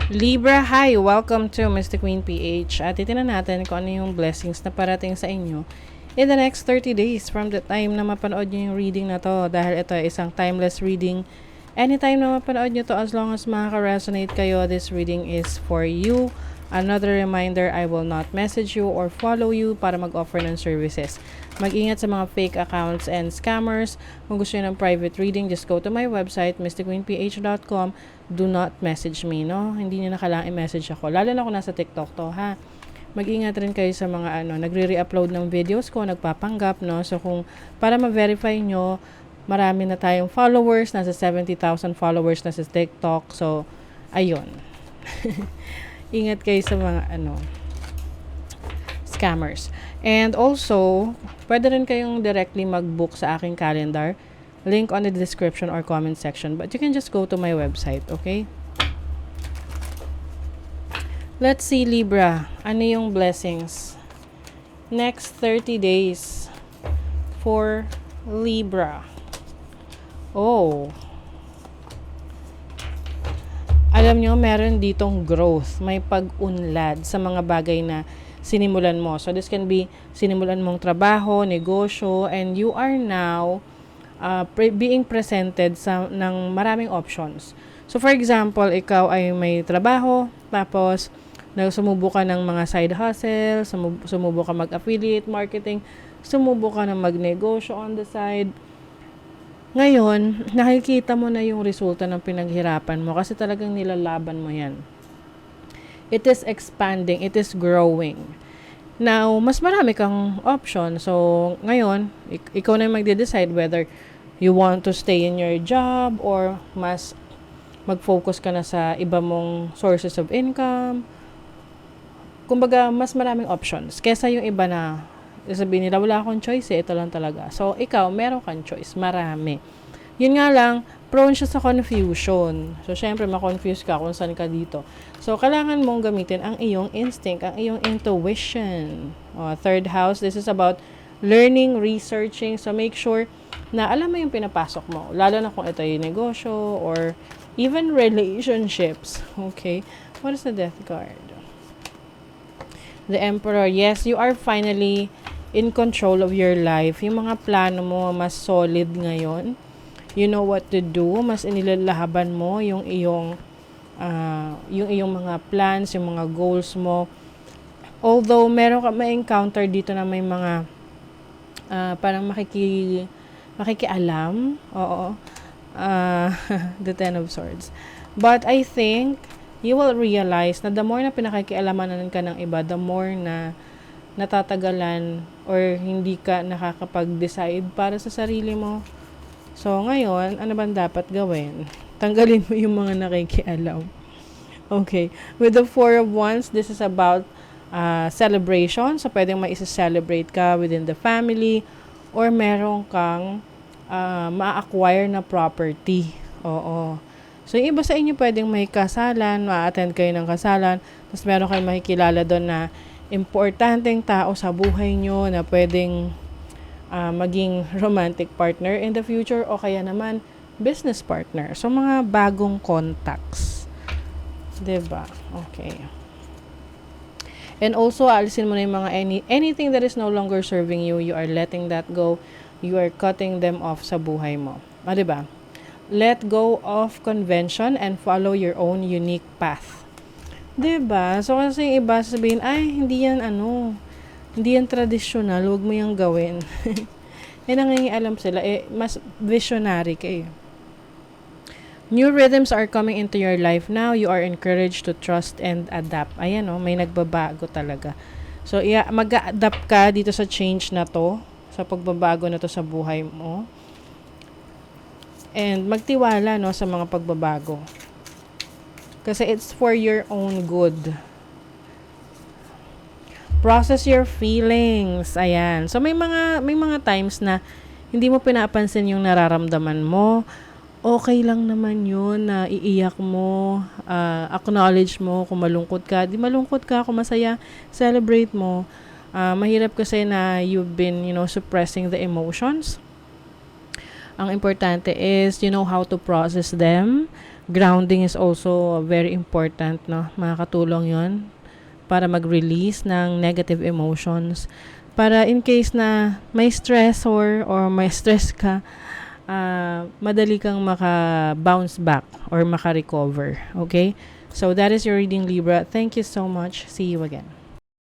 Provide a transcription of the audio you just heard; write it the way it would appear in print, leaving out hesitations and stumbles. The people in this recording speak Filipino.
Libra, hi! Welcome to Mystic Queen PH. At titignan natin kung ano yung blessings na parating sa inyo in the next 30 days from the time na mapanood nyo yung reading na to. Dahil ito ay isang timeless reading. Anytime na mapanood nyo to, as long as makaka-resonate kayo, this reading is for you. Another reminder, I will not message you or follow you para mag-offer ng services. Mag-ingat sa mga fake accounts and scammers. Kung gusto nyo ng private reading, just go to my website, mysticqueenph.com. Do not message me, no? Hindi nyo na kailangan i-message ako. Lalo na kung nasa TikTok to, ha? Mag-ingat rin kayo sa mga nagre-re-upload ng videos ko, nagpapanggap, no? So, para ma-verify nyo, marami na tayong followers, nasa 70,000 followers na sa TikTok. So, ayun. Ingat kayo sa mga scammers. And also, pwede rin kayong directly mag-book sa aking calendar. Link on the description or comment section. But you can just go to my website, okay? Let's see, Libra. Ano yung blessings? Next 30 days for Libra. Oh. Alam nyo, meron ditong growth. May pag-unlad sa mga bagay na sinimulan mo. So, this can be sinimulan mong trabaho, negosyo, and you are now being presented ng maraming options. So, for example, ikaw ay may trabaho, tapos sumubo ka ng mga side hustle, sumubo ka mag-affiliate marketing, sumubo ka ng magnegosyo on the side. Ngayon, nakikita mo na yung resulta ng pinaghirapan mo kasi talagang nilalaban mo yan. It is expanding, it is growing. Now, mas marami kang option. So, ngayon, ikaw na yung magde-decide whether you want to stay in your job or mas mag-focus ka na sa iba mong sources of income. Kumbaga, mas maraming options. Kesa yung iba na sabihin nila, wala akong choice ito lang talaga. So, ikaw, meron kang choice. Marami. Yun nga lang, prone siya sa confusion. So, syempre, ma-confuse ka kung saan ka dito. So, kailangan mong gamitin ang iyong instinct, ang iyong intuition. Third house, this is about learning, researching. So, make sure na alam mo yung pinapasok mo. Lalo na kung ito yung negosyo or even relationships. Okay? What is the Death card? The Emperor. Yes, you are finally in control of your life. Yung mga plano mo mas solid ngayon. You know what to do. Mas inilalahaban mo yung iyong mga plans, yung mga goals mo. Although meron ka ma-encounter dito na may mga parang makikialam. Oo. The Ten of Swords. But I think you will realize na the more na pinakikialamanan ka ng iba, the more na natatagalan or hindi ka nakakapag-decide para sa sarili mo. So, ngayon, ano bang dapat gawin? Tanggalin mo yung mga nakikialam. Okay. With the Four of Wands, this is about celebration. So, pwedeng ma-celebrate ka within the family or meron kang ma-acquire na property. Oo. So, yung iba sa inyo pwedeng may kasalan, ma-attend kayo ng kasalan, tapos meron kayong makikilala doon na importanteng tao sa buhay nyo na pwedeng maging romantic partner in the future o kaya naman business partner. So, mga bagong contacts. Diba? Okay. And also, alisin mo na yung mga anything that is no longer serving you, you are letting that go. You are cutting them off sa buhay mo. Diba? Let go of convention and follow your own unique path. Diba? So, kasi yung iba sabihin, ay, hindi yan traditional, huwag mo yung gawin. Nangingialam sila, mas visionary kayo. New rhythms are coming into your life now. You are encouraged to trust and adapt. Ayan, may nagbabago talaga. So, mag-adapt ka dito sa change na to, sa pagbabago na to sa buhay mo. And magtiwala, sa mga pagbabago. Kasi it's for your own good. Process your feelings. Ayan. So, may mga times na hindi mo pinapansin yung nararamdaman mo. Okay lang naman yun na iiyak mo, acknowledge mo kung malungkot ka. Di malungkot ka, kung masaya, celebrate mo. Mahirap kasi na you've been, suppressing the emotions. Ang importante is you know how to process them. Grounding is also very important, no? Makakatulong yon para mag-release ng negative emotions. Para in case na may stressor or may stress ka, madali kang maka-bounce back or maka-recover. Okay? So, that is your reading, Libra. Thank you so much. See you again.